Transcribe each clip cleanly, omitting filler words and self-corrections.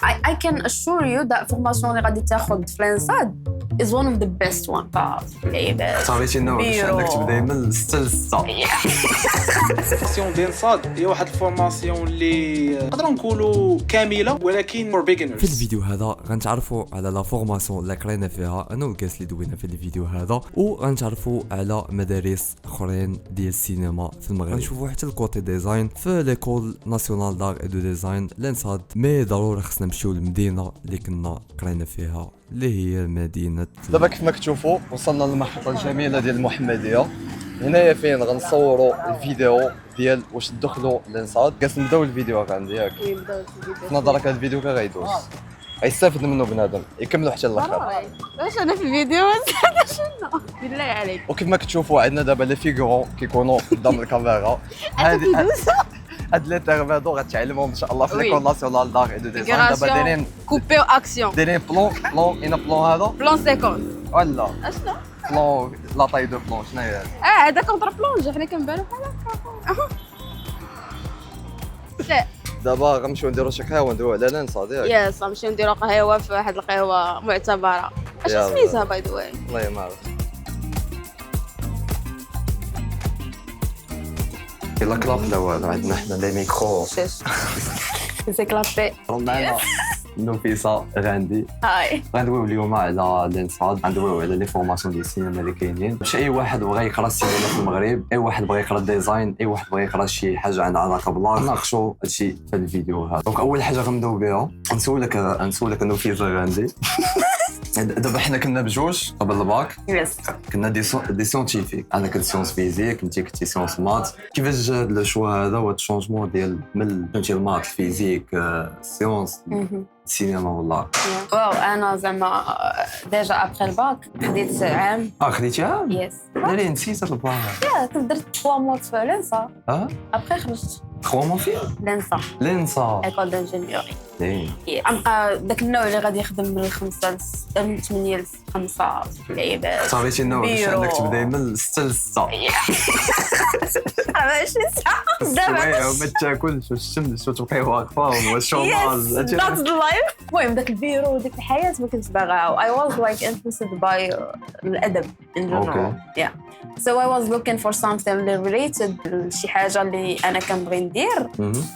I can assure you that formation اللي غادي تاخذ في لانساد is one of the best one. اللعيبات صافي انه عندك تبداي من 6 ل 6. فورماسيون ديال صاد هي واحد الفورماسيون اللي نقدروا نقولوا كامله ولكن فور بيجنرز. في الفيديو هذا غنتعرفوا على لا فورماسيون اللي قرينا فيها انا والكاس اللي دوينا في الفيديو هذا، وغنتعرفوا على مدارس اخرين ديال السينما في المغرب. غنشوفوا حتى الكوتي ديزاين في ليكول ناسيونال دار اي دو ديزاين لانساد. مي ضروري خصنا نمشيو للمدينه اللي كنا قرينا فيها اللي هي مدينه. دابا كيف ما كتشوفوا وصلنا للمحطه الجميله ديال المحمديه، هنايا فين غنصوروا الفيديو ديال واش تدخلوا لانصاد. كاس نبداو الفيديو عندي ياك نبداو الفيديو. في نظرك هذا الفيديو كي غيدوز غيستافد منه بنادم يكملوا حتى الاخر. واش انا في الفيديو هذا شنو بالله عليك. وكيف ما كتشوفوا عندنا دابا لي فيغورون كيكونوا قدام الكاميرا. هاد لي تيرم هادو غتعلمهم ان شاء الله في ليكول ناسيونال دار اي دو ديزاين. دابا دايرين كوبي اكسيون دايرين بلون اين بلون هذا بلان سيكونس ولا اشنو بلون لا طاي دو بلون شنو هي هذا كونتر بلونج حنا كنبانو بحال دابا غنمشيو نديرو شي قهوه ندويو على لانصاد ياك. يس غنمشيو نديرو قهوه في واحد القهوه معتبره. اش سميتها باي ذا واي؟ والله ما عرفت. يلا كلاب لا والو عندنا حنا لي ميكرو. سي كلابي معنا نفيسة غاندي. هاي غندويو اليوم على لانساد، غندويو على لي فورماسيون ديال السينما اللي كاينين باش اي واحد بغى يقرا السينما في المغرب، اي واحد بغى يقرا الديزاين، اي واحد بغى يقرا شي حاجه عندها علاقه بالله، ناقشوا هادشي في الفيديو هذا. دونك اول حاجه غنبداو بها نسولك نفيسة غاندي. دابا حنا كنا بجوج قبل الباك. يس كنا دي سيونتيفيك، انا كنت سيونس فيزيك انت كنتي سيونس مات. كيفاش جا هاد لو شوا هذا وهاد الشونجمون ديال من فهمتي المات الفيزيك سيونس السينما والله؟ واو انا زعما ديجا ابخي الباك خديت عام. خديتي عام؟ يس ناري نسيت الباك. كنت درت 3 موا في لانسا ابخي خرجت 3 موا فين؟ لانسا ايكول دانجينيوري. داك النوع اللي غادي يخدم من 5 ل 6 من 8 ل 5 اللعيبات. صافي النوع باش عندك تبداي من 6 ل 6 ماشي ساعه دابا ما تاكلش والشمس وتبقاي واقفه والشوماج. ذاتس لايف. المهم داك البيرو وديك الحياه ما كنتش باغاها. I was like interested by الادب in general. Yeah. So I was looking for something related لشي حاجه اللي انا كنبغي ندير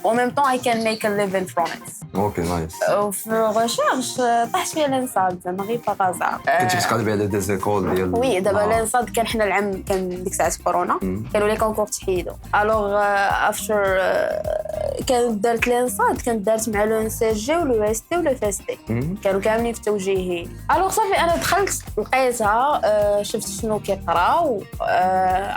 و même temps I can make a living from it. اوكي نايس. وفي الريشيرش طاحت فيا لانساد زعما غير باغازا. كنتي كتقلبي على دي زيكول ديال وي دابا لانساد كان حنا العام كان ديك الساعه كورونا كانوا لي كونكور تحيدوا. الوغ افتر كانت دارت لانساد كانت دارت مع لو ان سي جي ولو اس تي ولو فاس تي كانوا كاملين في توجيهي. الوغ صافي انا دخلت لقيتها شفت شنو كيقراو.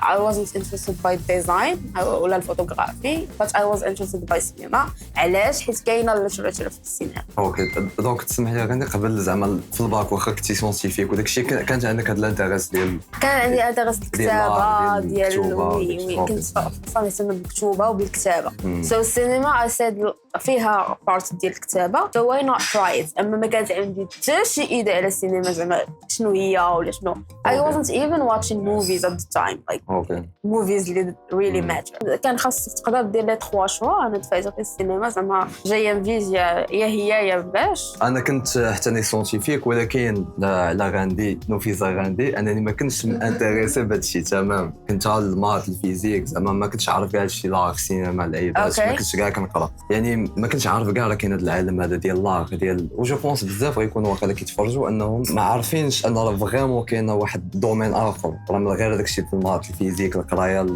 I wasn't interested by design ولا الفوتوغرافي but I was interested by cinema. علاش؟ حيت كاينه الليتراتور في السينما. اوكي دونك تسمح لي غادي قبل زعما في الباك واخا كنتي سيونتيفيك وداك الشيء كانت عندك هاد الانتريس ديال كان عندي انتريس بالكتابه ديال وي كنت صافي نهتم بالكتوبه وبالكتابه. سو السينما اساد فيها بارت ديال الكتابه so why not try it. اما ما كانت عندي حتى شي ايده على السينما زعما شنو هي ولا شنو. I wasn't even watching movies at the time like movies اللي really matter. كان خاصك تقدر دير لي 3 شوا. انا دفعت في السينما زعما جايه مفيزيا يا هي يا باش. انا كنت حتى ني سيونتيفيك ولكن لا غاندي نفيسة غاندي انني ما كنتش انتريسي بهذا الشيء تمام. كنت على المات الفيزيك زعما ما كنتش عارف كاع الشيء لا السينما العيبات ما كنتش كاع كنقرا يعني ما كنتش عارف كاع راه كاين هذا العالم هذا ديال لاغ ديال وجو بونس بزاف غيكونوا واقيلا كيتفرجوا انهم ما عارفينش ان راه فريمون كاينه واحد دومين اخر راه من غير داك الشيء في المات الفيزيك القرايه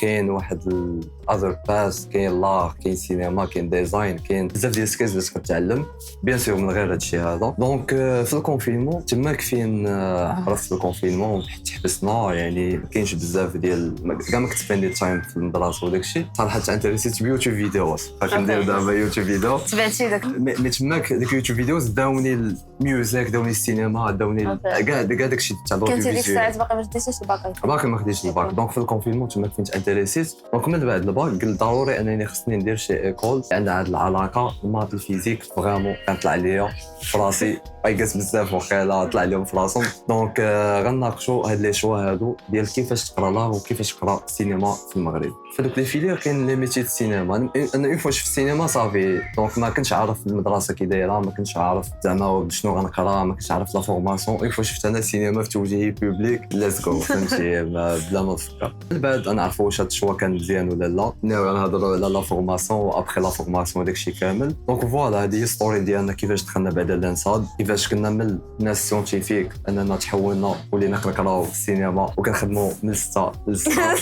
كاين واحد الاذر باس كاين لاغ كاين سينما كاين ديزاين كاين بزاف ديال السكيلز اللي كتعلم بيان سور من غير هذا الشيء هذا. دونك في الكونفينمون تماك فين عرفت الكونفينمون تحبسنا يعني كاينش بزاف ديال كاع ما كنت سبيندي تايم في المدرسه وداك الشيء صراحه انتريسيت بيوتيوب فيديوهات كندير دابا يوتيوب فيديو تبعتي داك مي تماك ديك يوتيوب فيديوز داوني الميوزيك داوني السينما داوني كاع داك الشيء تاع كنتي ديك الساعات باقي ما خديتيش الباك ما خديتش الباك. دونك في الكونفينمون تماك فين انتريسيت. دونك من بعد دابا قلت ضروري انني خصني ندير شي ايكول عندها هاد العلاقه الماط الفيزيك فريمون كنطلع ليا في راسي بايقاس بزاف وقيلا طلع لهم في راسهم دونك غنناقشوا هاد لي شوا هادو ديال كيفاش تقرا لا وكيفاش تقرا السينما في المغرب. فدوك لي فيليير كاين لي ميتي د السينما. انا اون فوا شفت السينما صافي دونك ما كنتش عارف المدرسه كي دايره ما كنتش عارف زعما شنو غنقرا ما كنتش عارف لا فورماسيون. اون فوا شفت انا السينما في توجيهي بوبليك لاسكو فهمتي بلا ما نفكر من بعد انا عرفوا واش هاد الشوا كان مزيان ولا لا نهضروا على لا فورماسيون وابخي لا فورماسيون داكشي كامل. دونك فوالا هذه هي ستوري ديالنا كيفاش دخلنا بعدا لانصاد كيفاش كنا من الناس سيونتيفيك اننا تحولنا ولينا كنقراو في السينما وكنخدموا من 6 ل 6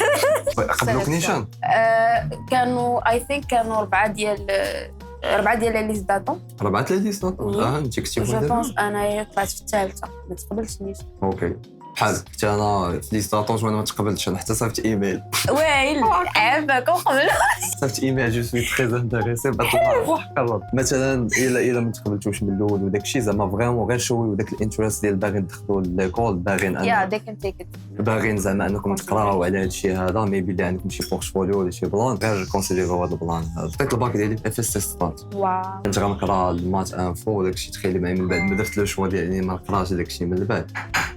قبلوك نيشان كانوا اي ثينك كانوا 4 ديال لي ليست داتون 4 ليست داتون انت كنتي جو بونس انا طلعت في الثالثه ما تقبلتنيش. اوكي بحال حتى انا في ليست داتون ما تقبلتش انا حتى صيفط ايميل ويل عافاك وقبل صيفط ايميل جو سوي تري انتريسي بروح قرب مثلا الا ما تقبلتوش من الاول وداك الشيء زعما فريمون غير شوي وداك الانترست ديال باغيين ندخلوا ليكول باغيين يا ديك انت باغيين زعما انكم تقراو على هذا الشيء هذا ميبي اللي عندكم شي بورتفوليو ولا شي بلان غير كونسيديرو هذا البلان هذا. عطيت الباك ديالي اف اس ستات واو كنت غنقرا المات انفو وداك الشيء تخيلي معايا من بعد ما درت لو شوا ديالي ما نقراش داك الشيء من بعد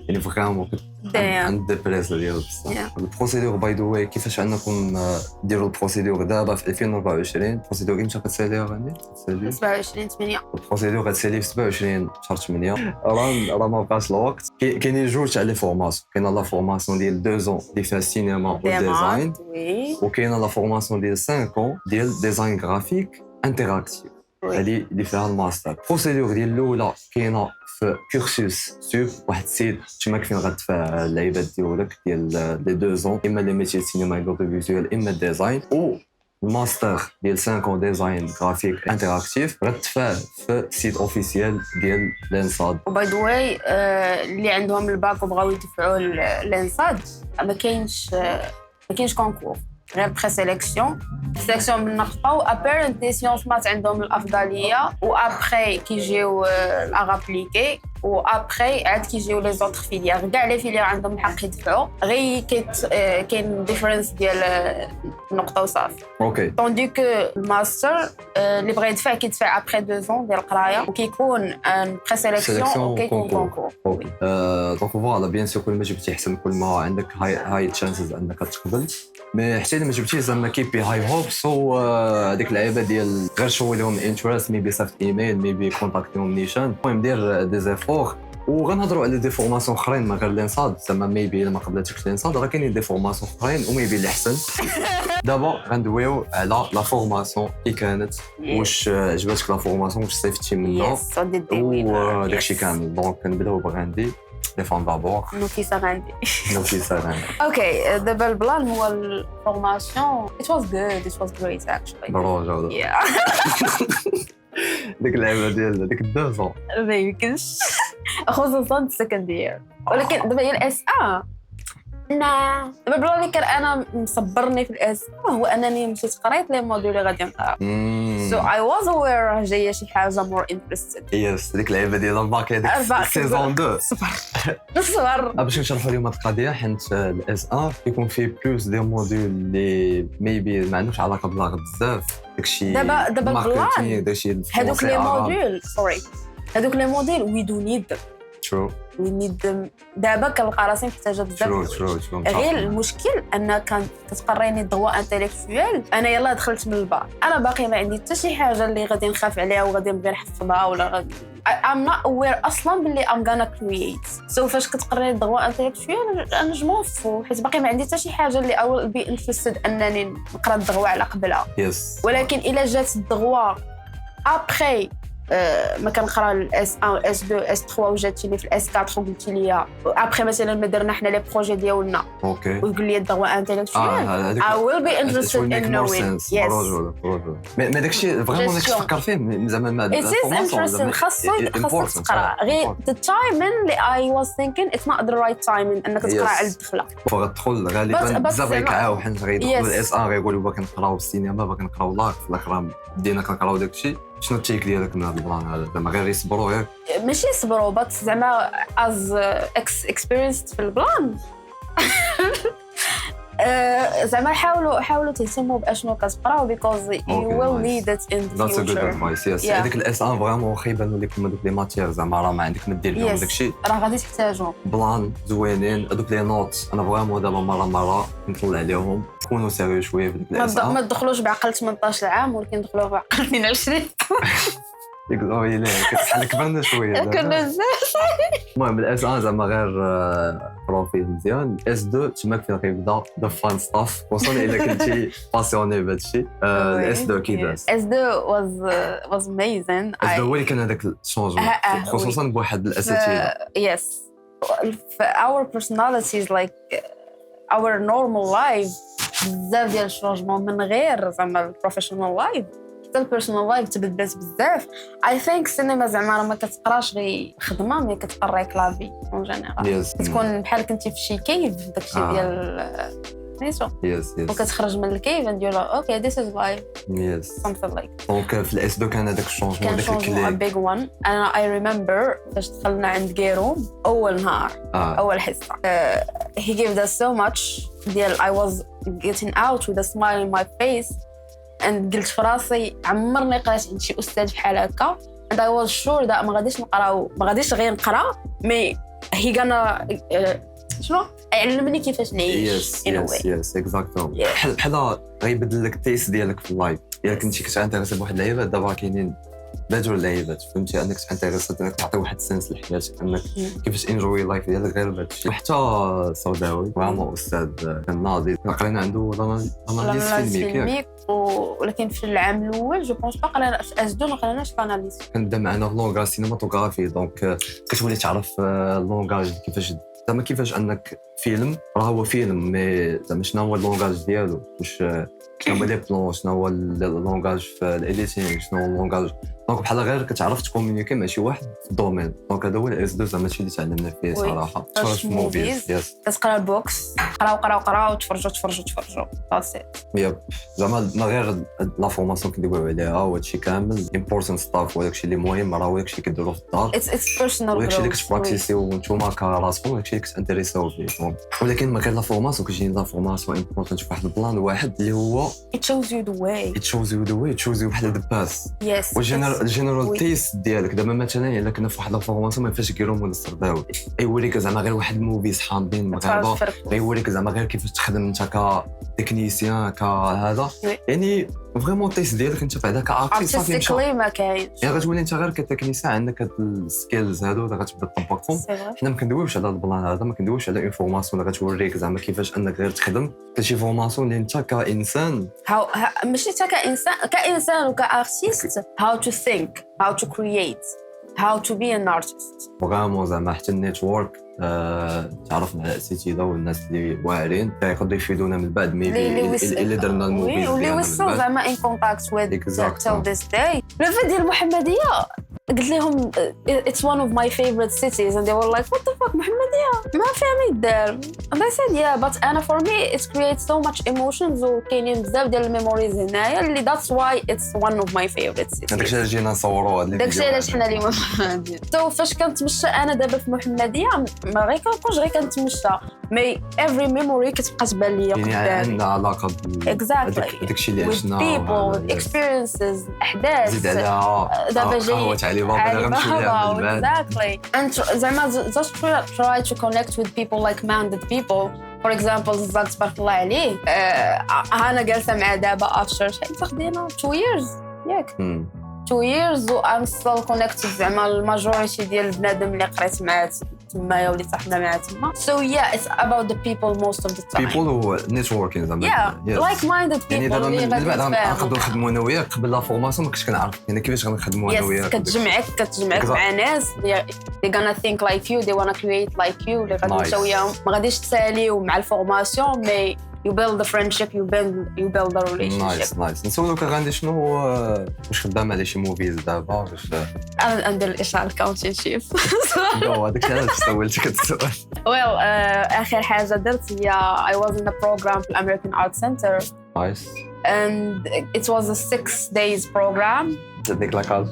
يعني فريمون عند الديبريسيون ديالو بصح. البروسيدور باي ذا واي كيفاش انكم ديروا البروسيدور دابا في 2024 البروسيدور امتى كتسالي غادي 27 8 البروسيدور غتسالي في 27 شهر 8 راه ما بقاش الوقت. كاينين جوج تاع لي فورماسيون كاينه لا فورماسيون ديال 2 ans اللي فيها السينما والديزاين وكاينه لا فورماسيون ديال 5 ans ديال ديزاين غرافيك انتراكتيف هذه اللي فيها الماستر. البروسيدور ديال الاولى كاينه في كورسوس سوب واحد السيت تما فين غتدفع اللعيبات ديالك ديال لي 2 ans اما لي ميتي السينما الاوديوفيزوال اما الديزاين و الماستر ديال 5 ans ديزاين غرافيك انتراكتيف غتدفع في السيت اوفيسيال ديال لانصاد. وباي ذا واي اللي عندهم الباك وبغاو يدفعوا لانصاد ما كاينش كونكور غير بري سيليكسيون بالنقطه وابيرنتلي سيونس مات عندهم الافضليه وابخي كيجيو الارابليكي وابخي عاد كيجيو لي زوطر فيليير كاع لي فيليير عندهم الحق يدفعوا غير كاين ديفرنس ديال النقطه وصافي. اوكي طوندي كو الماستر اللي بغى يدفع كيدفع ابخي 2 ans ديال القرايه وكيكون ان بري سيليكسيون وكيكون كونكور. دونك فوالا بيان سور كل ما جبتي احسن كل ما عندك هاي تشانسز انك تقبل مي حتى ما جبتيش زعما كيبي هاي هوبس وهذيك اللعيبه ديال غير شوي لهم انترست ميبي صيفط ايميل ميبي كونتاكتيهم نيشان المهم دير دي زيفور وغنهضروا على دي فورماسيون اخرين ما غير لانصاد زعما ميبي الا ما قبلتيش لانصاد راه كاينين دي فورماسيون اخرين وميبي اللي احسن. دابا غندويو على لا فورماسيون اللي كانت واش عجبتك لا فورماسيون واش صيفطتي منها وداكشي كامل. دونك كنبداو بغاندي لي فون دابور نوفيسا غاندي اوكي دابا البلان هو الفورماسيون it was great actually برافو ديك اللعبه ديال ديك 2 ans ما يمكنش خصوصا السكندير ولكن دابا هي الاس لا دابا البلان اللي كان انا مصبرني في الاس هو انني مشيت قريت لي موديول اللي غادي نقرا so I was aware جايه شي حاجه more interested يس ديك اللعبه ديال الباك هذيك سيزون 2 صفر باش نشرحوا اليوم هاد القضيه حيت الاس كيكون فيه بلوس دي موديول اللي ميبي ما عندوش علاقه باللغه بزاف داكشي دابا البلان داكشي هذوك لي موديول هذوك لي موديول وي دو نيد شو دابا كنلقى راسي محتاجه بزاف غير المشكل ان كتقريني الضواء انتيليكتويال انا يلاه دخلت من البار انا باقي ما عندي حتى شي حاجه اللي غادي نخاف عليها وغادي نبغي نحفظها ولا غادي I'm not aware اصلا باللي I'm gonna create so فاش كتقريني الضواء انتيليكتويال انا جموفو حيت باقي ما عندي حتى شي حاجه اللي اول بي انفستد انني نقرا الضواء على قبلها ولكن الا جات الضواء ابخي ما كنقرا الاس 1 اس 2 اس 3 وجاتني في الاس 4 وقلتي لي ابخي مثلا ما درنا حنا لي بروجي ديالنا ويقول لي الضواء انتيليكتويال I will be interested in knowing yes ما داكشي فريمون داكشي تفكر فيه زعما ما الفورماسيون خاصك تقرا غير the timing اللي I was thinking it's not the right timing انك تقرا على الدخله فغتدخل غالبا بزاف غيكعاو حنا غيدخلوا الاس 1 غيقولوا باغي نقراو السينما باغي نقراو لاك في الاخر بدينا كنقراو داكشي شنو التيك ديالك من هذا البلان هذا زعما غير يصبروا غير ماشي يصبروا بس زعما از اكسبيرينسد في البلان زعما حاولوا تهتموا باشنو كتقراو because you will need it in the That's a good future. advice. Yes. هذيك الاس ان فريمون خيبانوا لكم هذوك لي ماتير زعما راه ما عندك ما دير لهم Yes. داكشي راه غادي تحتاجهم. بلان زوينين هذوك لي نوت انا فريمون دابا مره نطلع عليهم كونوا سيريو شويه في ديك الاس ما ان تدخلوش بعقل 18 عام ولكن دخلوه بعقل 22. ديك ويلي كتحل كبرنا شويه كنا بزاف. المهم الاس ان زعما غير بروفيل مزيان الاس 2 تماك فين غيبدا ذا فان ستاف خصوصا الا كنتي باسيوني بهذا الشيء الاس 2 كي داز S2 was amazing. الاس 2 هو اللي كان هذاك الشونجمون خصوصا بواحد الاساتذه Yes. Our personalities like our normal life بزاف ديال الشونجمون من غير زعما البروفيشنال لايف حتى البيرسونال لايف تبدلت بزاف. I think السينما زعما راه ما كتقراش غير خدمه مي كتقراك لافي اون جينيرال كتكون بحال كنتي في شي كيف داكشي ديال نيسو يس وكتخرج من الكيف and you're like okay this is life يس something like دونك في الاس 2 كان هذاك الشونجمون كان داك شونجمون a big one. أنا I remember فاش دخلنا عند جيروم أول نهار أول حصة he gave us so much ديال I was getting out with a smile on my face and قلت في راسي عمرني قريت عند شي أستاذ بحال هكا and I was sure that ما غاديش غير نقرا مي he gonna شنو علمني كيفاش نعيش يس اكزاكتومون بحال غيبدل لك التيست ديالك في اللايف الا كنتي كتانتريسي بواحد اللعيبات دابا كاينين بادروا اللعيبات فهمتي انك تانتريسي انك تعطي واحد السنس للحياه انك كيفاش انجوي لايف ديالك غير بهذا الشيء وحتى صوداوي فريمون استاذ كان ناضي قرينا عنده اناليز فيلمي ولكن في العام الاول جو بونس با قرينا في اس 2 ما قريناش الاناليز كنبدا معنا في لونغاج سينماتوغرافي دونك كتولي تعرف اللونغاج كيفاش انك فيلم راه هو فيلم مي زعما شنو هو اللونغاج ديالو واش شنو هما لي بلون شنو هو اللونغاج في الاديتينغ شنو هو اللونغاج دونك بحال غير كتعرف تكومونيكي مع شي واحد في الدومين دونك هذا هو الاس 2 زعما هادشي اللي تعلمنا فيه صراحه تفرج في موفيز كتقرا البوكس قراو تفرجوا يب زعما ما غير لا فورماسيون كندويو عليها وهادشي كامل امبورطنت ستاف وداكشي اللي مهم راه هو داكشي كديروا في الدار اتس بيرسونال وداكشي اللي كتبراكتيسيو نتوما كراسكم وداكشي اللي كتانتريساو فيه ولكن ما غير لا فورماسيون كتجي لا فورماسيون امبورطنت في واحد البلان واحد اللي هو it shows you the way بحال ذا باس yes الجنرال تيست ديالك دابا مثلا الا كنا في واحد لا فورماسيون ما ينفعش كيرو ولا السرداوي يوريك زعما غير واحد الموفيز حامضين مغاربه يوريك زعما غير كيفاش تخدم انت كتكنيسيان كهذا يعني فريمون تيست ديالك انت بعدا كارتيست صافي ما كاينش يعني غتولي انت غير كتكنيسيان عندك هاد السكيلز هادو اللي غتبدا تطبقهم حنا ما كندويوش على البلان هذا ما كندويوش على انفورماسيون اللي غتوريك زعما كيفاش انك غير تخدم شي فورماسيون اللي انت كانسان ماشي انت كانسان وكارتيست how to think how to create how to be an artist فريمون زعما حتى النيتورك تعرفنا على اساتذه والناس اللي واعرين يقدروا يفيدونا من بعد ميبي اللي درنا الموفيز واللي وصلوا زعما ان كونتاكت وذ till this day لو في ديال المحمديه قلت لهم it's one of my favorite cities and they were like what the fuck محمديه ما فيها ما يدار and I said yeah but أنا for me it creates so much emotions وكاينين بزاف ديال الميموريز هنايا اللي that's why it's one of my favorite cities داكشي اللي جينا نصوروا هذا داكشي علاش حنا اليوم تو فاش كنتمشى انا دابا في محمديه ما غير كنبقاش غير كنتمشى مي every memory كتبقى تبان ليا قدامي يعني عندنا علاقه داكشي اللي عشنا with people with experiences احداث زيد عليها دابا جاي قهوه علي بابا اللي غنمشيو ليها من بعد exactly and زعما just try to connect with people like-minded people for example زاد تبارك الله عليه انا جالسه مع دابا after شحال خدينا 2 years ياك 2 years و I'm still connected زعما الماجوريتي ديال البنادم اللي قريت معاه تمايا ولي صاحبنا معاه تما so yeah it's about the people most of the time people و networking زعما yeah like-minded people يعني دابا من بعد غنقدروا نخدموا انا وياك قبل لا فورماسيون ما كنتش كنعرف يعني كيفاش غنخدموا انا وياك كتجمعك مع ناس they gonna think like you they wanna create like you اللي غادي نمشيو وياهم ما غاديش تساليو مع الفورماسيون مي you build the friendship you build the relationship نايس نسولوك غاندي شنو واش خدام على شي موفيز دابا واش انا ندير الاشعار الكاونتينشيب هذاك علاش سولتك السؤال well اخر حاجه درت هي I was in a program في American Art Center nice and it was a 6 days program تديك لاكاج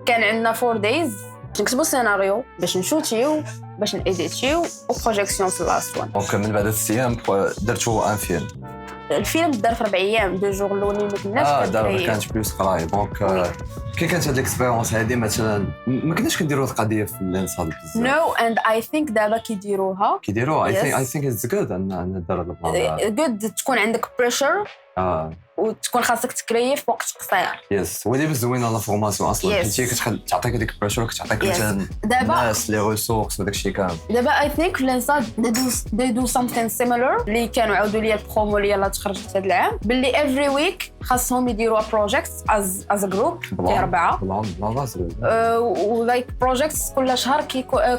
كان عندنا 4 days باش نكتبوا سيناريو، باش نشوتيو، باش نإيديتيو، وبروجيكسيون في اللاست وان. دونك من بعد 6 ايام درتو ان فيلم. الفيلم دار في 4 ايام، 2 جور الاولين ما كناش دار كانت بلوس قراي. دونك كي كانت هاد الاكسبيرونس هادي مثلا ما كناش كنديروا القضيه في اللينس هذا بزاف. نو اند اي ثينك دابا كيديروها اي ثينك اتس جود ان دار هذا البلان. جود تكون عندك بريشر وتكون خاصك تكريف في وقت قصير. يس ودي زوينه لا فورماسيون اصلا حيت هي كتعطيك هذيك البريشر، كتعطيك مثلا الناس لي ريسورس وداك الشيء كامل. دابا اي ثينك لانساد they do something similar اللي كانوا عاودوا لي البرومو اللي يلاه تخرجت هذا العام باللي every week خاصهم يديروا بروجيكت از ا جروب في 4 ولايك بروجيكتس كل شهر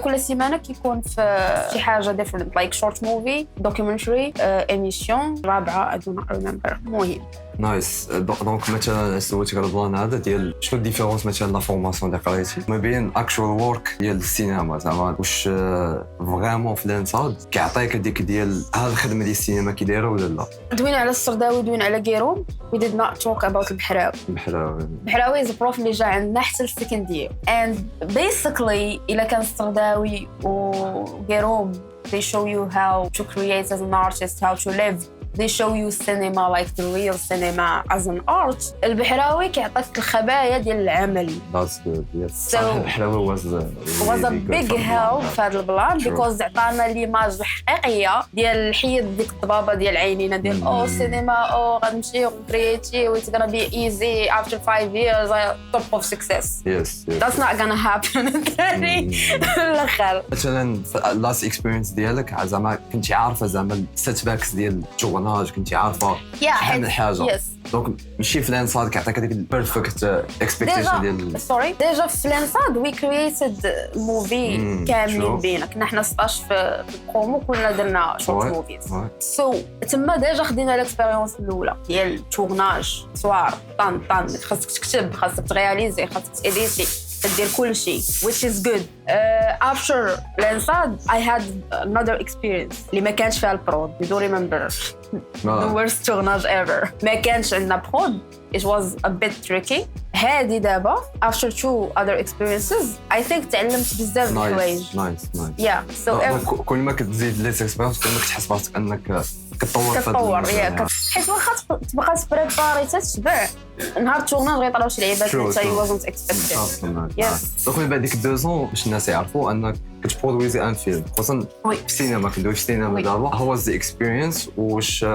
كل سيمانه كيكون في شي حاجه ديفرنت لايك شورت موفي دوكيومنتري ايميسيون 4 I do not remember. مهم نايس. دونك مثلا سولتك على البلان هذا ديال شنو الديفيرونس مثلا لا فورماسيون اللي قريتي ما بين اكشوال وورك ديال السينما زعما واش فريمون في الانصاد كيعطيك هذيك ديال هاد الخدمه ديال السينما كيدايره ولا لا؟ دوينا على السرداوي دوينا على كيروم we did not talk about البحراوي. البحراوي is a prof اللي جا عندنا حتى السكند يير and basically إلا كان السرداوي وكيروم they show you how to create as an artist, how to live. They show you cinema like the real cinema as an art. البحراوي كيعطيك الخبايا ديال العمل. That's good. Yes. So البحراوي was a big help في هذا البلان because عطانا ليماج الحقيقيه ديال الحيد ديك الضبابه ديال عينينا ديال سينما غنمشي ونكرييتي it's gonna be easy after 5 years top of success. Yes. That's not gonna happen. الاخر مثلا last experience ديالك زعما كنتي عارفه زعما السيت باكس ديال التورناج كنتي عارفه شحال من حاجه دونك ماشي في لانصاد كيعطيك هذيك البيرفكت اكسبكتيشن ديال سوري ديجا في لانصاد وي كرييتد موفي كاملين بينا كنا حنا 16 في البرومو كلنا درنا شورت موفيز سو تما ديجا خدينا الاكسبيريونس الاولى ديال التورناج سوار طن خاصك تكتب خاصك ترياليزي خاصك تيديتي تدير كل شيء which is good. After لانصاد I had another experience اللي ما كانش فيها البرود. You don't remember the worst tournage ever. ما كانش عندنا برود. It was a bit tricky. هادي دابا after 2 other experiences I think تعلمت بزاف د الحوايج. nice. Yeah. So كل ما كتزيد لي اكسبيرينس كل ما كتحس براسك انك كتطور حيت واخا تبقى تبريباري تتبع نهار التورناج غيطلعوا شي لعيبات اللي you wasn't expecting. دونك من بعد ديك 2 ans باش الناس يعرفوا انك كتبرودويزي ان فيلم خصوصا في السينما كندوي في السينما دابا هو ذا اكسبيرينس واش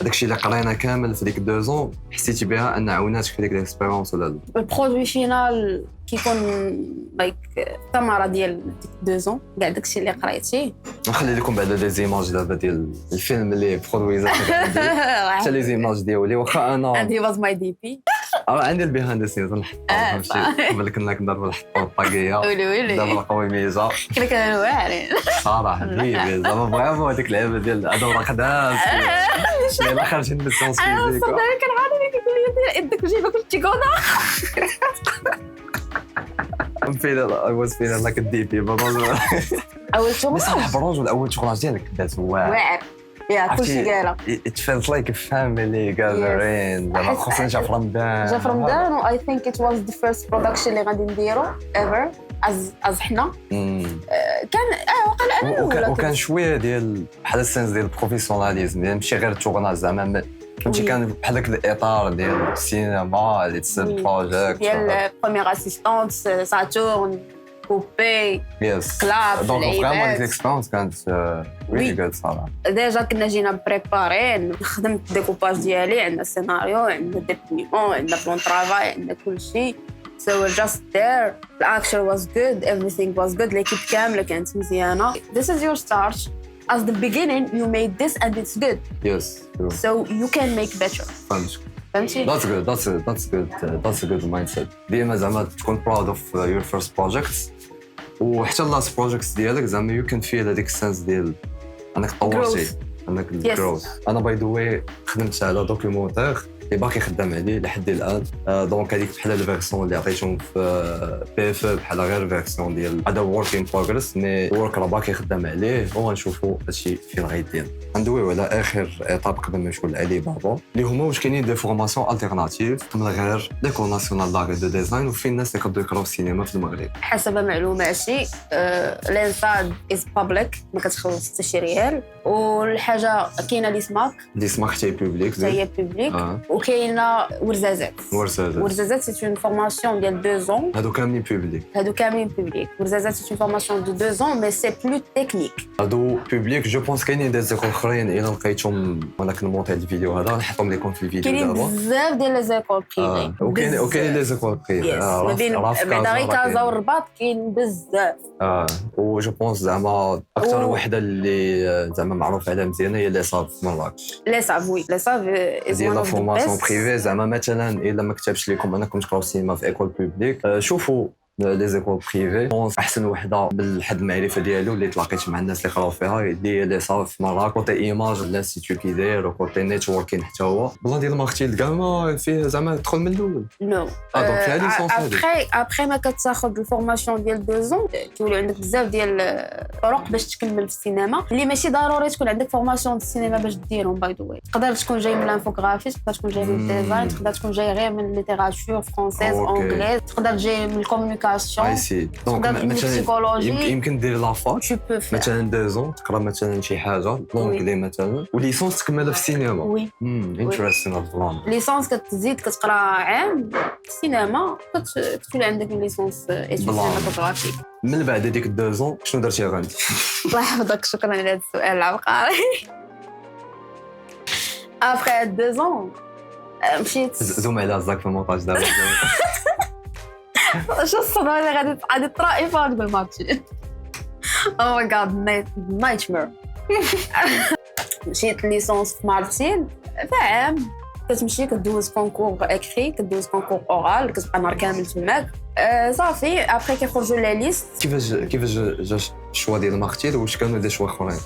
داكشي اللي قرينا كامل في ديك 2 ans حسيتي بها ان عاوناتك في ديك الاكسبيرينس ولا لا؟ البرودوي فينال كيكون لايك ثمره ديال ديك 2 ans كاع داكشي اللي قريتيه. نخلي لكم بعدا لي زيماج دابا ديال الفيلم اللي برودويزا حتى لي زيماج ديالي واخا انا عندي واز ماي دي بي عندي البيهاند سينز نحطها فهمتي قبل كنا كنضربوا الطاقيه ويلي دابا القويميجه كنا كانوا واعرين صراحه حبيبي دابا فريمون هذيك اللعبه ديال هذا ورا خدام اللي خارجين من السونس فيزيك كان عارف كيقول لي يدك جيبك كنتي كونا I was feeling like a DP برونج اول شغل بصح برونج اول شغل ديالك داز واعر يا كلشي قاله it felt like a family gathering دابا خصنا نجي في رمضان جا في رمضان و I think it was the first production اللي غادي نديرو ever as حنا كان وقال انا وكان شويه ديال بحال السنس ديال البروفيسيوناليزم يعني ماشي غير التورناج زعما فهمتي كان بحال داك الاطار ديال السينما اللي تسد بروجيكت ديال بروميير اسيستونت ساتورن كوبي كلاب دونك فريمون ديك الاكسبيرينس كانت ريلي جود صراحه. ديجا كنا جينا بريبارين خدمت الديكوباج ديالي عندنا السيناريو عندنا ديبليمون عندنا بلون طرافاي عندنا كل شيء so we're just there. The action was good, everything was good. l'équipe كاملة كانت مزيانة. This is your start. As the beginning, you made this and it's good. Yes. True. So you can make better. فهمتي؟ That's a good mindset. ديما زعما تكون proud of your first projects. وحتى last projects ديالك زعما you can feel هذيك السنس ديال انك طورتي انك الجروث. انا باي ذا واي خدمت على دوكيومونتير اللي باقي خدام عليه لحد الان. دونك هذيك بحال الفيرسيون اللي عطيتهم في بي اف بحال غير فيرسيون ديال هذا ورك ان بروغريس، مي الورك راه باقي خدام عليه وغنشوفوا هادشي فين غيدير. ندويو على اخر ايطاب قبل ما نمشيو لعلي بابا اللي هما واش كاينين دي فورماسيون التيرناتيف من غير ليكول ناسيونال داغ دو ديزاين وفين الناس اللي كيبداو يقراو السينما في المغرب. حسب معلوماتي لانساد از بابليك ما كتخلص حتى شي ريال، والحاجه كاينه لي سماك حتى بوبليك هي بوبليك، وكاينه ورزازات. ورزازات سي اون فورماسيون ديال 2 زون، هادو كاملين بوبليك. ورزازات سي اون فورماسيون دو 2 زون مي سي بلو تكنيك. هادو بوبليك جو بونس كاينين دي زيكول اخرين الا لقيتهم وانا كنمونتي هاد الفيديو هذا نحطهم لكم في الفيديو دابا. كاينين بزاف ديال لي زيكول بريفي وكاين لي زيكول بريفي بعدا غير كازا والرباط كاين بزاف. وجو بونس زعما اكثر وحده اللي زعما معروف عليها مزيانه هي لي صاب في مراكش. لي صاب وي لي صاب ديال لا فورماسيون بريفي. زعما مثلا الا ما كتبش لكم انكم تقراو السينما في ايكول بوبليك، شوفوا لي زيكول بريفي. احسن وحده بالحد المعرفه ديالو اللي تلاقيت مع الناس اللي قراو فيها اللي لي صاب في مراكش. كوتي ايماج لانستيتو كي داير وكوتي نيتوركين حتى هو بلان ديال الماركتينغ كاع ما فيه زعما تدخل من الاول. نو دونك فيها ليسونس هذه. ابخي ما كتاخذ الفورماسيون ديال 2 زون كيولي عندك بزاف ديال الطرق باش تكمل في السينما اللي ماشي ضروري تكون عندك فورماسيون ديال السينما باش ديرهم. باي ذا واي تقدر تكون جاي من الانفوغرافي، تقدر تكون جاي من الديزاين، تقدر تكون جاي غير من الليتيراتور فرونسيز اونغليز، تقدر جاي من الكومونيكاسيون. دونك مثلا يمكن دير لافاك مثلا 2 زون تقرا مثلا شي حاجه لونغلي مثلا وليسونس تكملها في السينما. وي انتريستين البلان. ليسونس كتزيد كتقرا عام في السينما كتولي عندك ليسونس سينماتوغرافيك. من بعد هذيك 2 زون شنو درتي غاندي؟ الله يحفظك، شكرا على هذا السؤال العبقري. ابخي 2 زون مشيت زوم على الزاك في المونتاج دابا. شو الصدمه اللي غادي تطرا فهاد بالماتشي. او ماي جاد نايتمير. مشيت ليسونس في مارتين في عام كتمشي كدوز كونكور اكري، كدوز كونكور اورال، كتبقى نهار كامل تماك. صافي ابخي كيخرجوا لا ليست. كيفاش جا الشوا ديال الماركتير واش كانوا دي شوا اخرين؟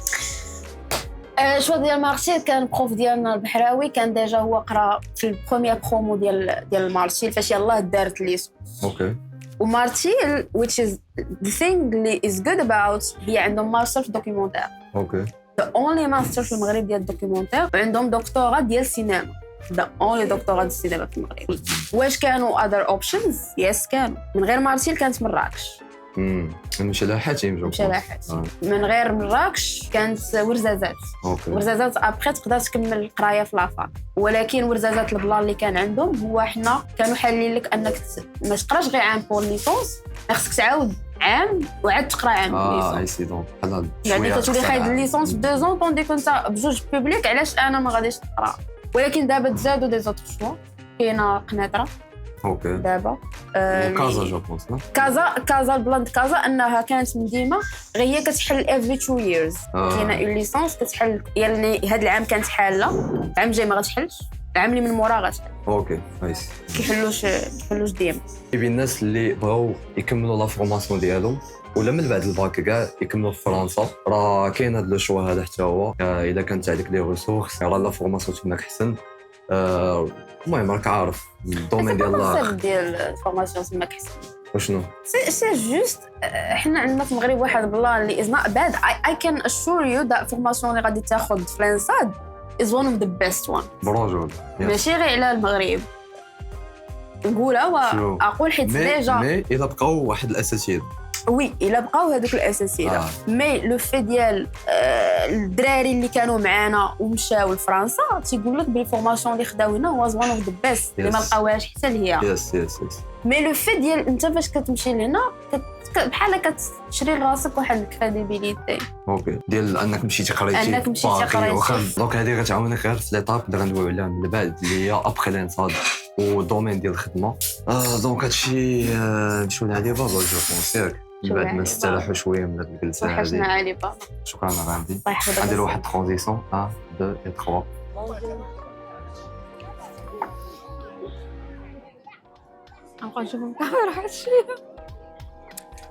الشوا ديال المارشي كان بروف ديالنا البحراوي كان ديجا هو قرا في البروميير برومو ديال المارشي فاش يلاه دارت ليسونس. اوكي. ومارتيل which is the thing اللي is good about هي عندهم ماستر في دوكيومونتير. اوكي. the only ماستر في المغرب ديال الدوكيومونتير، وعندهم دكتوراه ديال السينما. the only دكتوراه ديال السينما في المغرب. واش كانوا other options؟ yes كانوا. من غير مارتيل كانت مراكش. مشى لها حاتم. من غير مراكش كانت ورزازات. ورزازات ابخي تقدر تكمل القرايه في لافاك، ولكن ورزازات البلان اللي كان عندهم هو حنا كانوا حالين لك انك ما تقراش غير عام بور ليسونس، خصك تعاود عام وعاد تقرا عام ليسونس. اي سي دونك بحال يعني كتولي خايد الليسونس 2 زون طوندي كنت بجوج بوبليك. علاش انا ما غاديش نقرا؟ ولكن دابا تزادوا دي زوتر شوا. كاينه قنيطره اوكي دابا كازا جو بونس. كازا البلاند كازا انها كانت من ديما غير هي كتحل افري 2 ييرز. كاينه اون ليسونس كتحل يعني هذا العام كانت حاله، العام الجاي ما غتحلش، العام اللي من مورا غتحل. اوكي نايس. كيحلوش ديما. كاين الناس اللي بغاو يكملوا لا فورماسيون ديالهم ولا من بعد الباك كاع يكملوا في فرنسا، راه كاين هذا الشوا هذا حتى هو الا كانت عندك لي ريسورس راه لا فورماسيون تماك احسن. المهم راك عارف الدومين ديال بزاف ديال الفورماسيون تماك احسن. وشنو سي جوست حنا عندنا في المغرب واحد البلان اللي از نوت باد. اي كان اشور يو ذات فورماسيون اللي غادي تاخذ في لانساد از ون اوف ذا بيست وان. برافو. ماشي غير على المغرب نقولها واقول حيت ديجا مي اذا بقاو واحد الاساسيات وي الا بقاو هذوك الاساسيات. مي لو في ديال الدراري اللي كانوا معانا ومشاو لفرنسا تيقول لك بالفورماسيون اللي خداو هنا واز وان اوف ذا بيست اللي ما لقاوهاش حتى هي. يس مي لو في ديال انت فاش كتمشي لهنا بحال كتشري لراسك واحد الكريديبيليتي. اوكي ديال انك مشيتي قريتي دونك هذه غتعاونك غير في ليطاب اللي غندويو عليها من بعد اللي هي ابخي لانساد والدومين ديال الخدمه. دونك هادشي نمشيو لعلي بابا جو بونس ياك من بعد ما نستراحوا شويه من هاد الجلسه هذه. وحشنا علي بابا. شكرا غاندي. غنديروا نديروا واحد ترانزيسيون 1 2 3. نبقاو نشوفوا الكاميرا واحد شويه.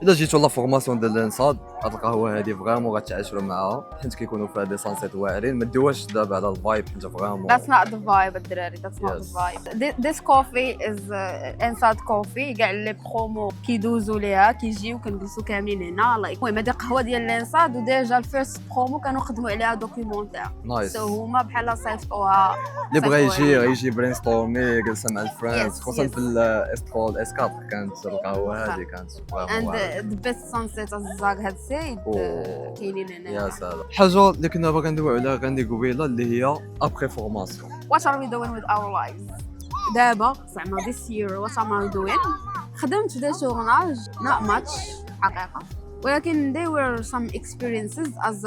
الا جيتو لا فورماسيون ديال الانصاد هاد القهوه هادي فريمون غتعاشروا معاها حيت كيكونوا فيها دي سانسيت واعرين. ما ديوهاش دابا على الفايب حيت فريمون That's not the vibe الدراري. That's not the vibe. This coffee is inside coffee. كاع لي برومو كيدوزوا ليها كيجيو كنجلسوا كاملين هنا. المهم هادي قهوه ديال الانساد وديجا الفيرست برومو كانوا خدموا عليها دوكيومونتير. نايس. هما بحال صيفطوها. اللي بغى يجي برين ستورمي جلسه مع الفريندز خصوصا في الاسترول اس 4 كانت القهوه هذه كانت and the best sunset الزاق هاد السيد كاينين هنا. يا سلام. حاجه اللي كنا باغي ندويو عليها غاندي قبيله اللي هي ابري فورماسيون. What are we doing with our lives دابا زعما this year what am I doing. خدمت في دي شغناج not much حقيقه ولكن there were some experiences as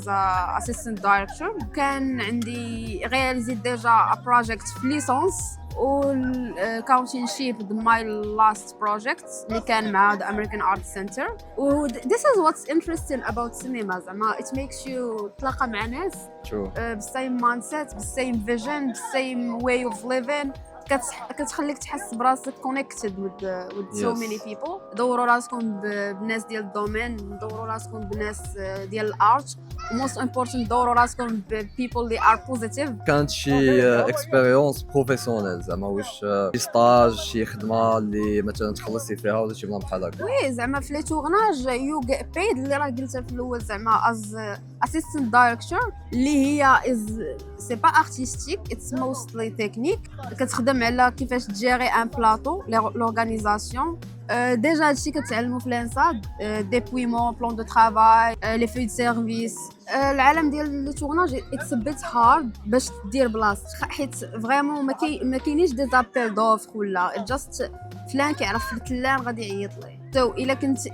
a assistant director. كان عندي réalisé déjà a project في ليسونس والكاونتينشيب my last project اللي كان مع the American Art Center. This is what's interesting about cinema زعما it makes you تلاقى مع ناس بالsame mindset بالsame vision بالsame way of living. كتخليك تحس براسك connected with so many people. دوروا راسكم بالناس ديال الدومين دوروا راسكم بالناس ديال الارت most important دوروا راسكم ب people اللي are positive. كانت شي اكسبيريونس بروفيسيونيل زعما واش شي ستاج شي خدمه اللي مثلا تخلصتي فيها ولا شي بلان بحال هكا. وي زعما في لي تورناج يو get paid اللي راه قلتها في الاول زعما as assistant director اللي هي سي با ارتستيك اتس موستلي تكنيك. كتخدم على كيفاش تجيري ان بلاطو لورغانيزاسيون. ديجا هادشي كتعلمو في لانساد ديبويمون بلان دو ترافاي لي فوي دو سيرفيس. العالم ديال لي تورناج اتس بيت هارد باش دير بلاصتك حيت فريمون ما كاينينش دي زابيل دوفر ولا جاست فلان كيعرف الكلان غادي يعيط ليه. سو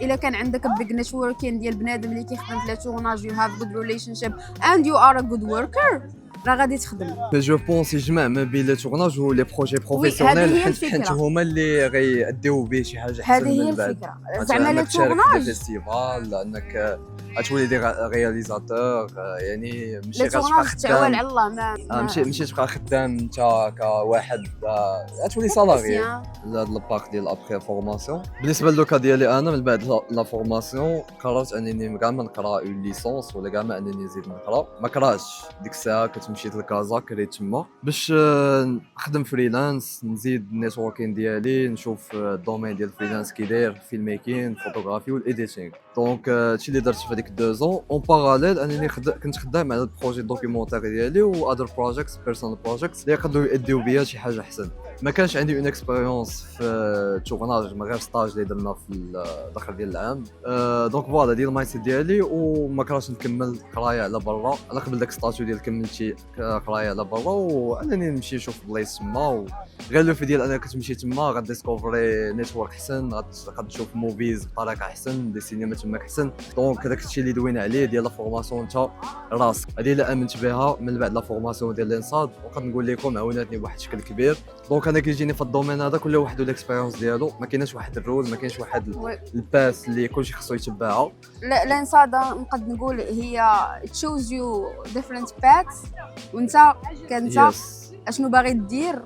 الا كان عندك بيج نيتوركين ديال بنادم اللي كيخدم في لي تورناج يو هاف جود ريليشن شيب اند يو ار ا جود وركر راه غادي تخدم. جو بونس يجمع ما بين لي تورناج و لي بروجي بروفيسيونيل حيت هما اللي غيديو به شي حاجه احسن من بعد. هذه هي الفكره زعما لي تورناج فيستيفال انك غتولي دي رياليزاتور يعني ماشي غتبقى خدام على الله ماشي تبقى خدام انت كواحد غتولي سالاري. هذا الباك ديال ابري فورماسيون بالنسبه للوكا ديالي انا من بعد لا فورماسيون قررت انني كاع ما نقرا اون ليسونس ولا كاع ما انني نزيد نقرا. ما قراش ديك الساعه مشيت لكازا كريت تما باش نخدم فريلانس نزيد النيتوركين ديالي نشوف الدومين ديال الفريلانس كي داير فيلم ميكين فوتوغرافي والايديتينغ. دونك هادشي اللي درت في هذيك 2 زون اون باراليل انني كنت خدام على البروجي دوكيومونتير ديالي و اذر بروجيكتس بيرسونال بروجيكتس اللي يقدروا يديو بيا شي حاجه احسن. ما كانش عندي اون اكسبيريونس في التورناج من غير ستاج اللي درنا في الاخر ديال العام. دونك فوالا ديال المايند سيت ديالي وما كرهتش نكمل قرايه على برا على قبل داك ستاتيو ديال كملتي قرايه على برا وانني نمشي نشوف بلايص تما غير لو في ديال انا كنمشي تما غاديسكوفري نيتورك احسن غتشوف موفيز بطريقه احسن دي سينما تما احسن. دونك داك الشيء اللي دوينا عليه ديال لا فورماسيون انت راسك هذه اللي امنت بها من بعد لا فورماسيون ديال الانصاد وقد نقول لكم عاونتني بواحد الشكل كبير. دونك انا كيجيني في الدومين هذا كل واحد والاكسبيريونس ديالو ما كايناش واحد الرول ما كاينش واحد الباس اللي كلشي خصو يتبعها. لا الانصاد نقد نقول هي تشوز يو ديفرنت باثs وانت كنت اشنو باغي دير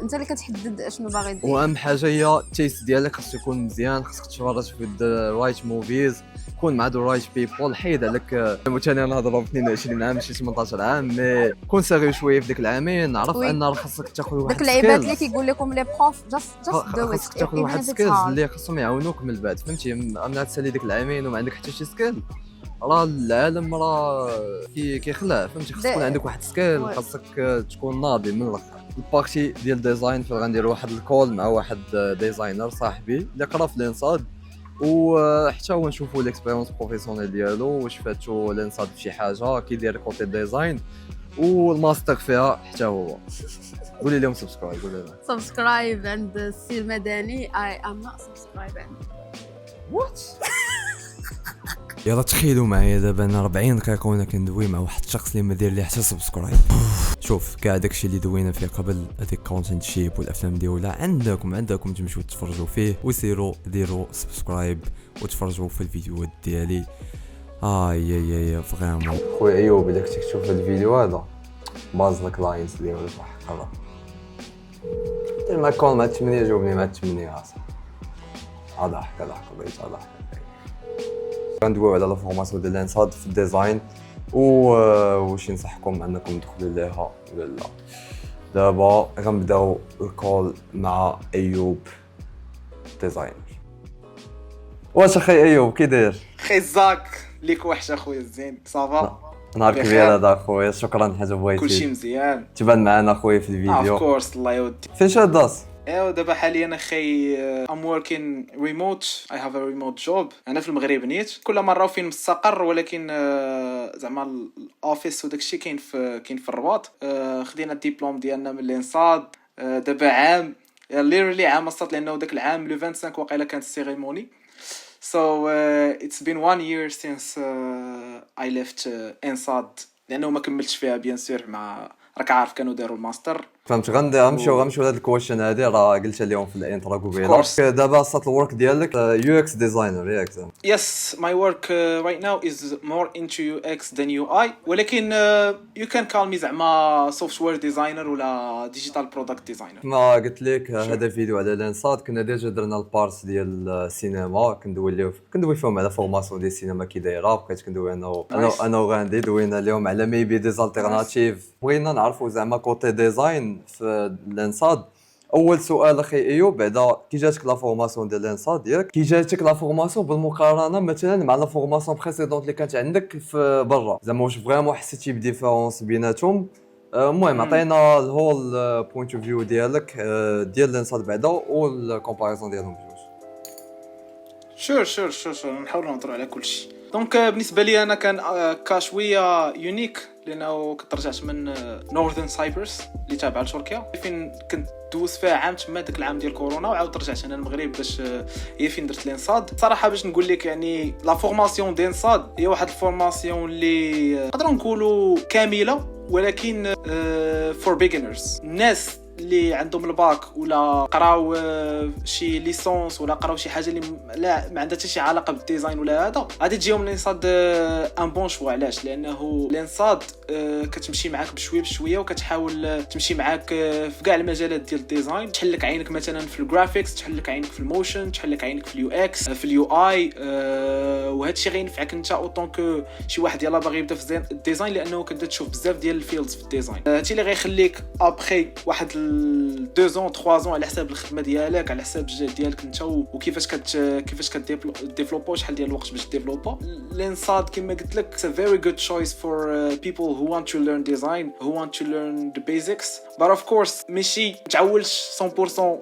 انت اللي كتحدد اشنو باغي دير. واهم حاجه هي التيست ديالك خصو يكون مزيان خصك تفرج في الرايت موفيز كون مع دو رايت بيبول حيد عليك مثلا نهضروا في 22 عام ماشي 18 عام مي كون سيريو شويه في ديك العامين عرف ان راه خصك تاخذ واحد داك اللعيبات اللي كيقول لكم لي بروف جاست دو ات خصك تاخذ واحد سكيلز اللي خصهم يعاونوك من بعد فهمتي. اما تسالي ديك العامين وما عندك حتى شي سكيل راه العالم راه كيخلع فهمتي. خصك تكون عندك واحد سكيل خصك تكون ناضي من الاخر. البارتي ديال ديزاين فين غندير واحد الكول مع واحد ديزاينر صاحبي اللي قرا في الانصاد وحتى هو نشوفوا الاكسبيريونس بروفيسيونيل ديالو واش فاتو الانصاد في شي حاجه كيدير كوتي ديزاين والماستر فيها حتى هو. قولي لهم سبسكرايب قولي لهم سبسكرايب عند السي المدني I am not subscribing وات. يلا تخيلوا معايا دابا انا 40 دقيقه وانا كندوي مع واحد الشخص اللي ما داير لي حتى سبسكرايب. شوف كاع داكشي اللي دوينا فيه قبل هذيك كونتنت شيب والافلام ديالها عندكم تمشيو تفرجوا فيه وسيروا ديروا سبسكرايب وتفرجوا في الفيديوهات ديالي. يا فريمون خويا ايوب الا كنتي تشوف هذا الفيديو هذا باز لك لاينز ديال واحد القرار دير ما كون مع 8 جاوبني مع 8 اصاحبي. هذا حكا بغيت هذا غندويو على لا فورماسيون ديال الانصاد في الديزاين واش نصحكم انكم تدخلوا ليها ولا لا. دابا غنبداو الكول مع ايوب ديزاينر. واش اخي ايوب كي داير؟ خي زاك ليك وحش اخويا الزين صافا نهار كبير هذا اخويا شكرا حاجه بغيتي كلشي مزيان تبان معنا اخويا في الفيديو اوف كورس الله يودي فين شاداس ايوا دابا حاليا اخي I'm working remote I have a remote job انا في المغرب نيت كل مره فين مستقر ولكن زعما الاوفيس وداكشي كاين في الرباط خدينا الدبلوم ديالنا من الانصاد دابا عام ليرلي عام وسط لانه داك العام لو 25 واقيلا كانت السيريموني so it's been 1 year since I left انصاد لانه ما كملتش فيها بيان سور مع راك عارف كانوا داروا الماستر فهمت غنمشيو لهاد الكويشن هادي راه قلت لهم في الانترو قبيله دابا صات الورك ديالك يو اكس ديزاينر ياك زعما Yes, my work right now is more into UX than UI ولكن you can call me زعما software designer ولا digital product designer. ما قلت لك هذا فيديو على الانصاد كنا ديجا درنا البارس ديال السينما كندوي فيهم على فورماسيون ديال السينما كي دايره بقيت كندوي انا وغاندي دوينا اليوم على ميبي ديزالتيرناتيف بغينا نعرفوا زعما كوتي ديزاين في الانصاد. اول سؤال اخي ايوب بعدا كي جاتك لا فورماسيون ديال الانصاد ياك كي جاتك لا فورماسيون بالمقارنه مثلا مع لا فورماسيون بريسيدونت اللي كانت عندك في برا زعما واش فريمون حسيتي بديفيرونس بيناتهم؟ المهم عطينا الهول بوينت اوف فيو ديالك ديال الانصاد بعدا والكومباريزون ديالهم بجوج. شور نحاولوا نهضروا على كل شيء. دونك بالنسبه لي انا كان كشويه يونيك لانه كنت رجعت من نورثرن سايبرس اللي تابعه لتركيا فين كنت دوز فيها عام تما داك العام ديال كورونا وعاود رجعت انا المغرب باش هي فين درت الانصاد. صراحه باش نقول لك يعني لا فورماسيون ديال الانصاد هي واحد الفورماسيون اللي نقدروا نقولوا كامله ولكن فور بيجنرز الناس اللي عندهم الباك ولا قراو شي ليسونس ولا قراو شي حاجه اللي لا ما عندها حتى شي علاقه بالديزاين ولا هذا غادي تجيهم الانصاد ان بون شو. علاش؟ لانه الانصاد كتمشي معاك بشويه وكتحاول تمشي معاك في كاع المجالات ديال الديزاين. تحل لك عينك مثلا في الجرافيكس تحل لك عينك في الموشن تحل لك عينك في اليو اكس في اليو اي وهذا الشيء غينفعك انت اوطون كو شي واحد يلاه باغي يبدا في الديزاين لانه كتبدا تشوف بزاف ديال الفيلدز في الديزاين. هادشي اللي غيخليك ابخي واحد 2 زون 3 زون على حساب الخدمه ديالك على حساب الجهد ديالك انت وكيفاش كديفلوبو شحال ديال الوقت باش ديفلوبو. الانصاد كما قلت لك it's a very good choice for people who want to learn design who want to learn the basics but of course ماشي تعولش 100%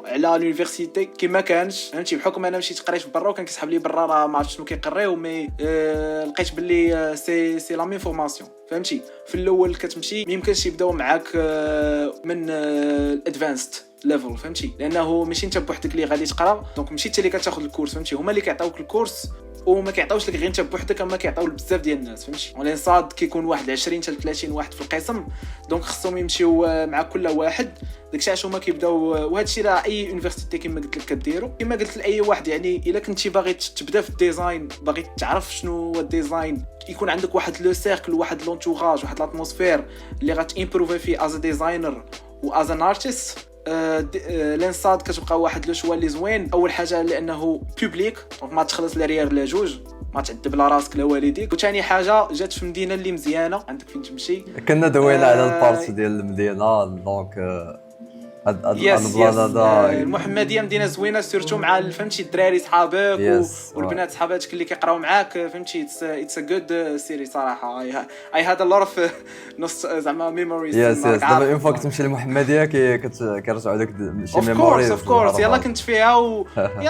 على اليونيفرسيتي كما كانش فهمتي بحكم انا مشيت قريت برا وكان كيسحب لي برا راه ما عرفتش شنو كيقريو مي لقيت باللي سي لا ميم فورماسيون فهمتي. في الاول كتمشي ما يمكنش يبداو معاك من الادفانسد ليفل فهمتي لانه ماشي انت بوحدك اللي غادي تقرا دونك ماشي انت اللي كتاخذ الكورس فهمتي هما اللي كيعطيوك الكورس وما كيعطيوش لك غير انت بوحدك اما كيعطيو بزاف ديال الناس فهمتي. والانصاد كيكون واحد 20 حتى 30 واحد في القسم دونك خصهم يمشيو مع كل واحد داكشي علاش هما كيبداو وهذا الشيء راه اي يونيفرسيتي كما قلت لك كديروا كما قلت لاي واحد يعني الا كنتي باغي تبدا في الديزاين باغي تعرف شنو هو الديزاين يكون عندك واحد لو سيركل واحد لونتوراج واحد لاتموسفير اللي غاتامبروفي فيه از ديزاينر و از ان ارتست. الانصاد كتبقى واحد لو شوا اللي زوين. اول حاجه لانه بوبليك دونك ما تخلص لا ريال لا جوج ما تعذب لا راسك لا والديك وثاني حاجه جات في مدينه اللي مزيانه عندك فين تمشي. كنا دوينا على البارت ديال المدينه دونك المحمديه مدينه زوينه سيرتو مع فهمتي الدراري صحابك والبنات صحاباتك اللي كيقراو معاك فهمتي اتس ا جود سيري صراحه. اي هاد ا لوت اوف زعما ميموريز دابا اون فوا كتمشي للمحمديه كيرجعوا لك شي ميموريز اوف كورس يلا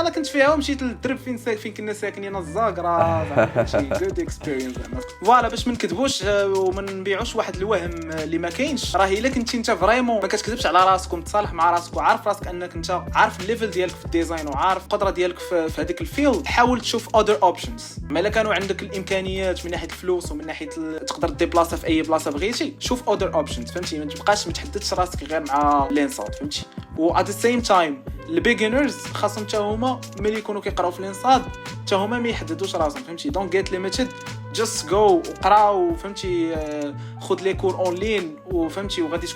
كنت فيها ومشيت للدرب فين كنا ساكنين الزاق راه زعما شي جود اكسبيرينس زعما فوالا باش ما نكذبوش وما نبيعوش واحد الوهم اللي ما كاينش. راه الا كنتي انت فريمون ما كتكذبش على راسك ومتصالح مع راسك وعارف راسك انك انت عارف الليفل ديالك في الديزاين وعارف القدره ديالك في هذيك الفيلد حاول تشوف other options. ما الا كانوا عندك الامكانيات من ناحيه الفلوس ومن ناحيه تقدر ديبلاصه في اي بلاصه بغيتي شوف other options فهمتي ما تبقاش متحددش راسك غير مع الانصاد فهمتي. و at the same time البيجنرز خاصهم حتى هما ملي يكونوا كيقراو في الانصاد حتى هما ما يحددوش راسهم فهمتي. دونك قالت لي ما جست جو وقرا وفهمتي خذ لي كور اونلاين وفهمتي وغادي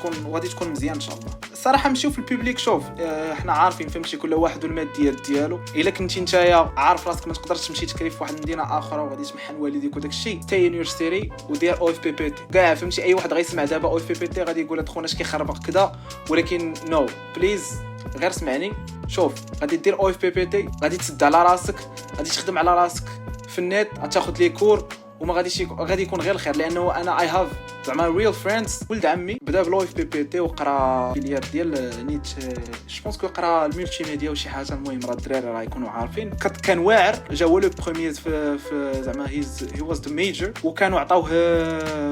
تكون مزيان ان شاء الله. الصراحه نمشيو في البوبليك. شوف احنا عارفين فهمتي كل واحد والماديات ديالو. الا كنتي نتايا عارف راسك ما تقدرش تمشي تكري في واحد المدينه اخرى وغادي تمحن والديك وداك الشيء تاي يونيفرسيتي ودير او اف بي بي تي كاع فهمتي. اي واحد غيسمع دابا او اف بي بي تي غادي يقول هاد خونا اش كيخربق كذا، ولكن نو بليز غير سمعني. شوف غادي دير او اف بي بي تي، غادي تسد على راسك، غادي تخدم على راسك في النت، غتاخذ لي كور وما غادي يكون غير الخير. لانه انا اي هاف زعما ريل فريندز. ولد عمي بدا بلو اف بي بي تي وقرا فيليات ديال نيت جو بونس كو قرا الملتي ميديا وشي حاجه. المهم راه الدراري راه يكونوا عارفين كان واعر. جا هو لو بروميير في زعما هي واز ذا ميجر، وكانوا عطاوه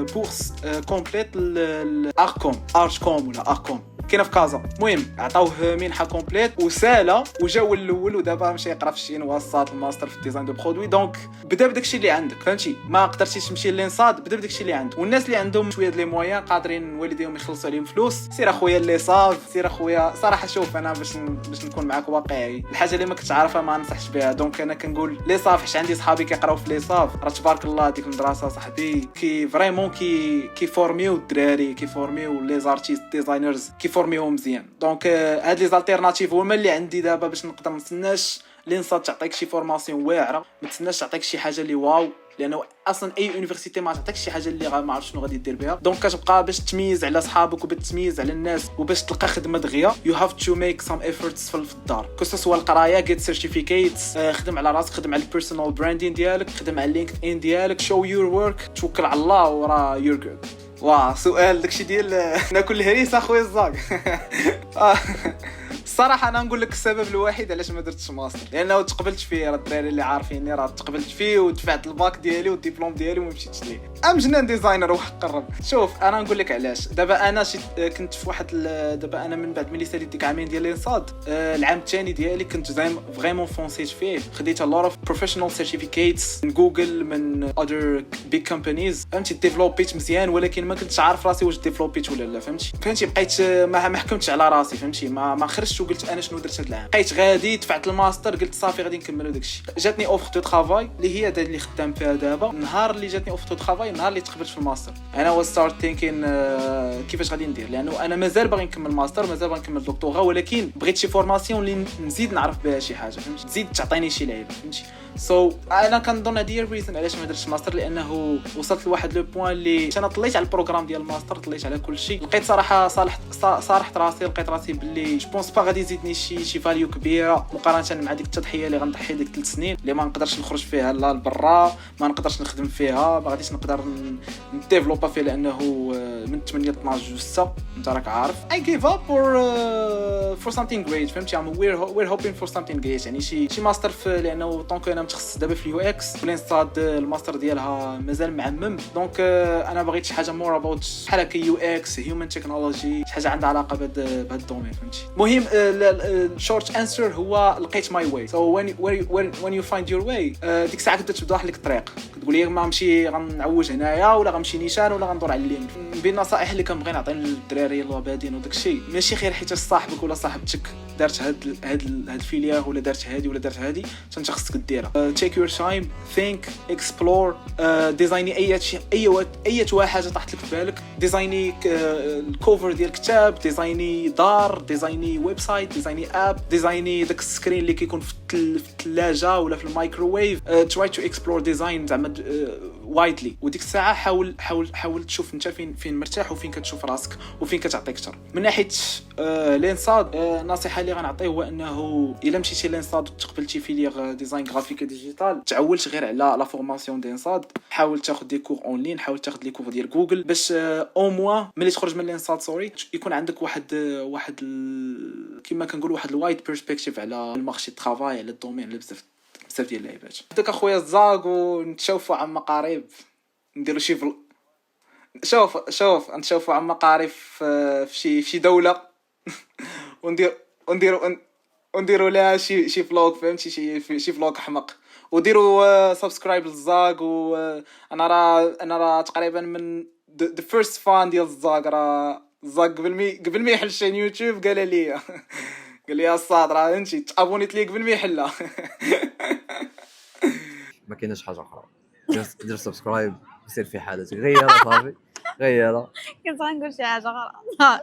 بورس كومبليت لاركوم ولا اركوم كاينه في كازا. المهم عطاوه منحه كومبليت وسالا وجا هو الاول، ودابا مشى يقرا في الشين وصات الماستر في الديزاين دو برودوي. دونك بدا بداكشي اللي عندك فهمتي، ما قدرتيش تمشي للانصاد، بدا بداكشي اللي عندك. والناس اللي عندهم شويه لي مويان قادرين والديهم يخلصوا عليهم فلوس، سير اخويا اللي صاب، سير اخويا. صراحه شوف انا باش نكون معاك واقعي، الحاجه اللي ما كنتش عارفها ما ننصحش بها. دونك انا كنقول لي صاف، حيت عندي صحابي كيقراو في لي صاف، راه تبارك الله ديك المدرسه صاحبي كي فريمون كي فورميو الدراري، كي فورميو لي زارتيست ديزاينرز، كي فورميوهم مزيان. دونك هاد لي زالتيرناتيف هما اللي عندي دابا باش نقدر نتسناش لينصاد تعطيك شي فورماسيون واعره، ما تسناش تعطيك شي حاجه اللي واو، لانه اصلا اي يونيفرسيتي ما تعطيك شي حاجه اللي ما عرفت شنو غادي دير بها. دونك كتبقى باش تميز على صحابك وباش تميز على الناس وباش تلقى خدمه دغيا يو هاف تو ميك سام ايفورتس في الدار، كسوا القرايه، جيت سيرتيفيكيتس، خدم على راسك، خدم على البيرسونال براندين ديالك، خدم على لينكد ان ديالك، شو يور ورك، توكل على الله وراه يور جود. واه سؤال داكشي ديال ناكل الهريسه اخويا الزاك. الصراحه انا نقول لك السبب الوحيد علاش ما درتش ماستر، لانه تقبلت فيه. راه الدراري اللي عارفيني راه تقبلت فيه ودفعت الباك ديالي والدبلوم ديالي وما مشيتش ليه. ام جنان ديزاينر وحق الرب. شوف انا نقول لك علاش. دابا انا كنت في واحد دابا انا من بعد ملي ساليت ديك عامين ديال الانصاد، العام الثاني ديالي كنت فريمون فونسيت فيه، خديت لور اوف بروفيشنال سيرتيفيكيتس من جوجل من اذر بيج كومبانيز فهمتي. ديفلوبيت مزيان ولكن ما كنتش عارف راسي واش ديفلوبيت ولا لا فهمتي. بقيت ما حكمتش على راسي فهمتي، ما خرجتش وقلت انا شنو درت هذا العام. بقيت غادي دفعت الماستر، قلت صافي غادي نكملوا داكشي. جاتني اوفر دو ترافاي اللي هي اللي خدام فيها دابا. النهار اللي جاتني اوفر دو ترافاي النهار اللي تقبلت في الماستر انا واز ستارت ثينكين كيفاش غادي ندير، لانه انا مازال باغي نكمل ماستر، مازال باغي نكمل دكتوراه، ولكن بغيت شي فورماسيون اللي نزيد نعرف بها شي حاجه فهمتي، تزيد تعطيني شي لعيبه فهمتي. انا كنظن هذه الريزن علاش ما درتش ماستر، لانه وصلت لواحد لو بوين اللي انا طليت على البروغرام ديال الماستر، طليت على كل شيء، لقيت صراحه صالحت راسي، لقيت راسي باللي جو بونس با غادي يزيدني شي فاليو كبيره مقارنه مع ديك التضحيه اللي غنضحي ديك 3 سنين اللي ما نقدرش نخرج فيها لا لبرا، ما نقدرش نخدم فيها، ما غاديش نقدر نديفلوبا فيها، لانه من 8 ل 12 جوسه انت راك عارف. I gave up for something great فهمتي. we're hoping for something great يعني شي ماستر في، لانه طونك انا متخصص دابا في اليو اكس، بلينستاد الماستر ديالها مازال معمم. دونك انا بغيت شي حاجه مور اباوت بحال هكا يو اكس هيومن تكنولوجي، شي حاجه عندها علاقه بهذا الدومين فهمتي. المهم الشورت انسر هو لقيت ماي واي. سو when you find your way ديك الساعه كنت توضح لك الطريق، كتقول لي ما نمشي غنعوج هنايا ولا غنمشي نيشان ولا غندور على اليمين. بين النصائح اللي كنبغي نعطي للدراري اللي بادين وداك الشيء، ماشي غير حيت صاحبك ولا صاحبتك دارت هاد الفيليير ولا دارت هادي ولا دارت هادي انت خصك ديرها. take your time, think, explore, ديزايني اي حاجه طاحت لك في بالك. ديزايني الكوفر ديال الكتاب، ديزايني دار، ديزايني ويب سايت، ديزايني اب، ديزايني داك السكرين اللي كيكون في الثلاجه ولا في الميكروويف. try to explore design زعما وايدلي. وديك الساعه حاول تشوف انت فين مرتاح وفين كتشوف راسك وفين كتعطي اكثر. من ناحيه لينصاد النصيحه اللي غنعطيه هو انه الا مشيتي لينصاد وتقبلتي في ليغ ديزاين غرافيك ديجيتال، تعولش غير على لا فورماسيون دينصاد، حاول تاخذ دي كور اونلاين، حاول تاخذ لي كور ديال جوجل باش او موا ملي تخرج من لينصاد يكون عندك واحد كما كنقول واحد الوايد بيرسبكتيف على المارشي الترافاي، على الدومين، على بزاف ديال اللعيبات. داك اخويا الزاق ونتشوفوا عما قريب نديروا شي شوف نتشوفوا عما قريب في شي دوله ونديروا لها شي فلوق فهمتي، شي فلوق احمق، وديروا سبسكرايب للزاق. وانا راه تقريبا من the first fan ديال الزاق. راه الزاق قبل ما يحل شي يوتيوب قال لي يا الصاد راه انت تابونيت لي قبل ما يحلها. ما كايناش حاجه اخرى. دير سبسكرايب وسير في حالتك غير صافي غير. كنت غنقول شي حاجه اخرى.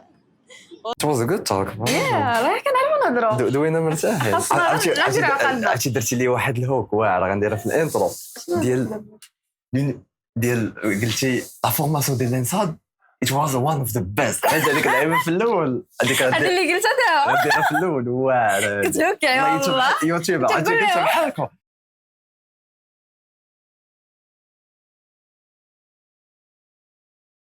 It was a good talk. راه كنعرفوا نهضروا. دوينا مرتاحين. عرفتي درتي لي واحد الهوك واعر غنديرها في الانترو ديال قلتي لا فورماسيون ديال الانصاد it was one of the best. هذيك اللعيبه في الاول هذيك اللي قلتها دابا غنديرها في الاول واعر. كنت هكا والله يوتيوب عاد قلت بحال هكا